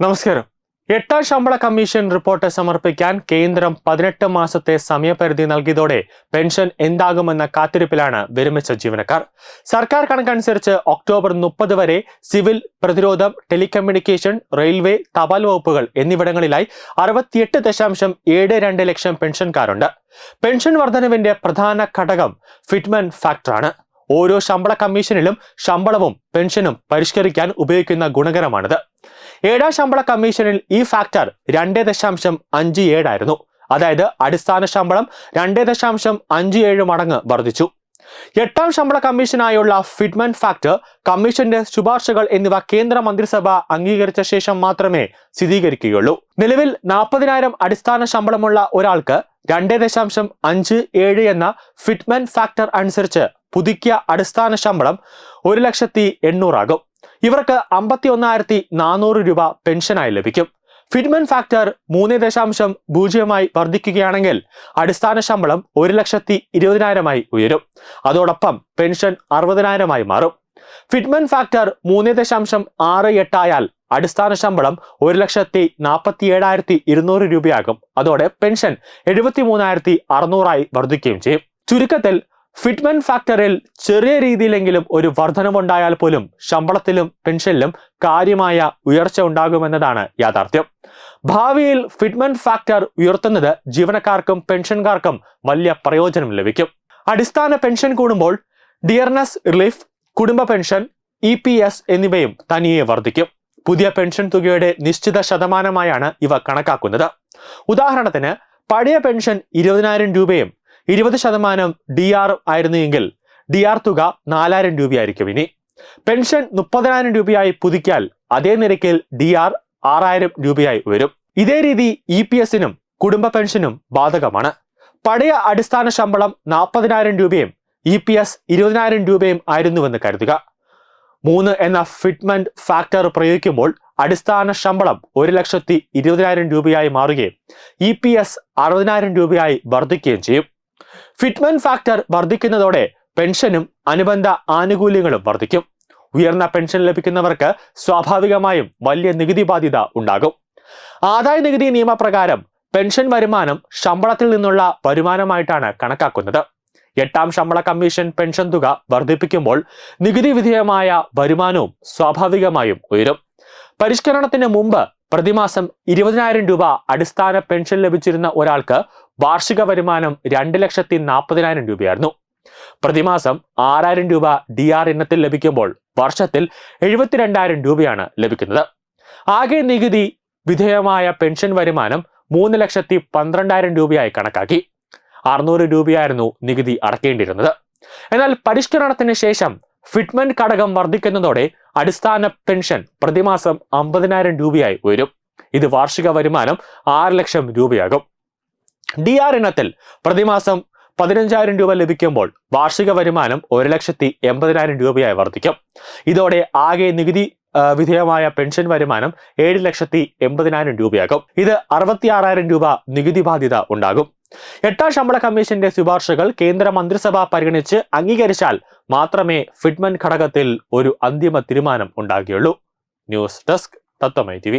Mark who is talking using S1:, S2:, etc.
S1: നമസ്കാരം. എട്ടാം ശമ്പള കമ്മീഷൻ റിപ്പോർട്ട് സമർപ്പിക്കാൻ കേന്ദ്രം 18 മാസത്തെ സമയപരിധി നൽകിയതോടെ പെൻഷൻ എന്താകുമെന്ന കാത്തിരിപ്പിലാണ് വിരമിച്ച ജീവനക്കാർ. സർക്കാർ കണക്കനുസരിച്ച് ഒക്ടോബർ 30 വരെ സിവിൽ, പ്രതിരോധം, ടെലികമ്മ്യൂണിക്കേഷൻ, റെയിൽവേ, തപാൽ വകുപ്പുകൾ എന്നിവിടങ്ങളിലായി 68.72 ലക്ഷം പെൻഷൻകാരുണ്ട്. പെൻഷൻ വർധനവിന്റെ പ്രധാന ഘടകം ഫിറ്റ്മെന്റ് ഫാക്ടറാണ്. ഓരോ ശമ്പള കമ്മീഷനിലും ശമ്പളവും പെൻഷനും പരിഷ്കരിക്കാൻ ഉപയോഗിക്കുന്ന ഗുണകരമാണിത്. ഏഴാം ശമ്പള കമ്മീഷനിൽ ഈ ഫാക്ടർ 2.57 ആയിരുന്നു. അതായത് അടിസ്ഥാന ശമ്പളം 2.57 മടങ്ങ് വർദ്ധിച്ചു. എട്ടാം ശമ്പള കമ്മീഷനായുള്ള ഫിറ്റ്മെന്റ് ഫാക്ടർ, കമ്മീഷന്റെ ശുപാർശകൾ എന്നിവ കേന്ദ്ര മന്ത്രിസഭ അംഗീകരിച്ച ശേഷം മാത്രമേ സ്ഥിരീകരിക്കുകയുള്ളൂ. നിലവിൽ 40,000 അടിസ്ഥാന ശമ്പളമുള്ള ഒരാൾക്ക് 2.57 എന്ന ഫിറ്റ്മെന്റ് ഫാക്ടർ അനുസരിച്ച് പുതുക്കിയ അടിസ്ഥാന ശമ്പളം 1,80,800 ആകും. ഇവർക്ക് 51,400 രൂപ പെൻഷനായി ലഭിക്കും. ഫിറ്റ്മെന്റ് ഫാക്ടർ 3.0 വർദ്ധിക്കുകയാണെങ്കിൽ അടിസ്ഥാന ശമ്പളം 1,20,000 ഉയരും. അതോടൊപ്പം പെൻഷൻ 60,000 മാറും. ഫിറ്റ്മെന്റ് ഫാക്ടർ 3.68 ആയാൽ അടിസ്ഥാന ശമ്പളം 1,47,200 രൂപയാകും. അതോടെ പെൻഷൻ 73,600 വർദ്ധിക്കുകയും ചെയ്യും. ചുരുക്കത്തിൽ ഫിറ്റ്മെന്റ് ഫാക്ടറിൽ ചെറിയ രീതിയിലെങ്കിലും ഒരു വർധനവുണ്ടായാൽ പോലും ശമ്പളത്തിലും പെൻഷനിലും കാര്യമായ ഉയർച്ച ഉണ്ടാകുമെന്നതാണ് യാഥാർത്ഥ്യം. ഭാവിയിൽ ഫിറ്റ്മെന്റ് ഫാക്ടർ ഉയർത്തുന്നത് ജീവനക്കാർക്കും പെൻഷൻകാർക്കും വലിയ പ്രയോജനം ലഭിക്കും. അടിസ്ഥാന പെൻഷൻ കൂടുമ്പോൾ ഡിയർനെസ് റിലീഫ്, കുടുംബ പെൻഷൻ, EPS എന്നിവയും തനിയെ വർദ്ധിക്കും. പുതിയ പെൻഷൻ തുകയുടെ നിശ്ചിത ശതമാനമായാണ് ഇവ കണക്കാക്കുന്നത്. ഉദാഹരണത്തിന് പഴയ പെൻഷൻ 20,000 രൂപയും 20% DR ആയിരുന്നുവെങ്കിൽ DR തുക 4,000 രൂപയായിരിക്കും. ഇനി പെൻഷൻ 30,000 രൂപയായി പുതുക്കിയാൽ അതേ നിരക്കിൽ DR 6,000 രൂപയായി വരും. ഇതേ രീതി EPSനും കുടുംബ പെൻഷനും ബാധകമാണ്. പഴയ അടിസ്ഥാന ശമ്പളം 40,000 രൂപയും EPS 20,000 രൂപയും ആയിരുന്നുവെന്ന് കരുതുക. 3 എന്ന ഫിറ്റ്മെന്റ് ഫാക്ടർ പ്രയോഗിക്കുമ്പോൾ അടിസ്ഥാന ശമ്പളം 1,20,000 രൂപയായി മാറുകയും EPS 60,000 രൂപയായി വർദ്ധിക്കുകയും ചെയ്യും. ഫിറ്റ്മെന്റ് ഫാക്ടർ വർദ്ധിക്കുന്നതോടെ പെൻഷനും അനുബന്ധ ആനുകൂല്യങ്ങളും വർദ്ധിക്കും. ഉയർന്ന പെൻഷൻ ലഭിക്കുന്നവർക്ക് സ്വാഭാവികമായും വലിയ നികുതി ബാധ്യത ഉണ്ടാകും. ആദായ നികുതി നിയമപ്രകാരം പെൻഷൻ വരുമാനം ശമ്പളത്തിൽ നിന്നുള്ള വരുമാനമായിട്ടാണ് കണക്കാക്കുന്നത്. എട്ടാം ശമ്പള കമ്മീഷൻ പെൻഷൻ തുക വർദ്ധിപ്പിക്കുമ്പോൾ നികുതി വിധേയമായ വരുമാനവും സ്വാഭാവികമായും ഉയരും. പരിഷ്കരണത്തിന് മുമ്പ് പ്രതിമാസം 20,000 രൂപ അടിസ്ഥാന പെൻഷൻ ലഭിച്ചിരുന്ന ഒരാൾക്ക് വാർഷിക വരുമാനം 2,40,000 രൂപയായിരുന്നു. പ്രതിമാസം 6,000 രൂപ DR ഇനത്തിൽ ലഭിക്കുമ്പോൾ വർഷത്തിൽ 72,000 രൂപയാണ് ലഭിക്കുന്നത്. ആകെ നികുതി വിധേയമായ പെൻഷൻ വരുമാനം 3,12,000 രൂപയായി കണക്കാക്കി. 600 രൂപയായിരുന്നു നികുതി അടക്കേണ്ടിയിരുന്നത്. എന്നാൽ പരിഷ്കരണത്തിന് ശേഷം ഫിറ്റ്മെന്റ് ഘടകം വർദ്ധിക്കുന്നതോടെ അടിസ്ഥാന പെൻഷൻ പ്രതിമാസം 50,000 രൂപയായി ഉയരും. ഇത് വാർഷിക വരുമാനം 6 ലക്ഷം രൂപയാകും. DR ഇനത്തിൽ പ്രതിമാസം 15,000 രൂപ ലഭിക്കുമ്പോൾ വാർഷിക വരുമാനം 1,80,000 രൂപയായി വർദ്ധിക്കും. ഇതോടെ ആകെ നികുതി വിധേയമായ പെൻഷൻ വരുമാനം 7,80,000 രൂപയാകും. ഇത് 66,000 രൂപ നികുതി ബാധ്യത ഉണ്ടാകും. എട്ടാം ശമ്പള കമ്മീഷന്റെ ശുപാർശകൾ കേന്ദ്ര മന്ത്രിസഭ പരിഗണിച്ച് അംഗീകരിച്ചാൽ മാത്രമേ ഫിറ്റ്മെന്റ് ഘടകത്തിൽ ഒരു അന്തിമ തീരുമാനം ഉണ്ടാകുകയുള്ളൂ. ന്യൂസ് ഡെസ്ക് തത്വമൈ TV.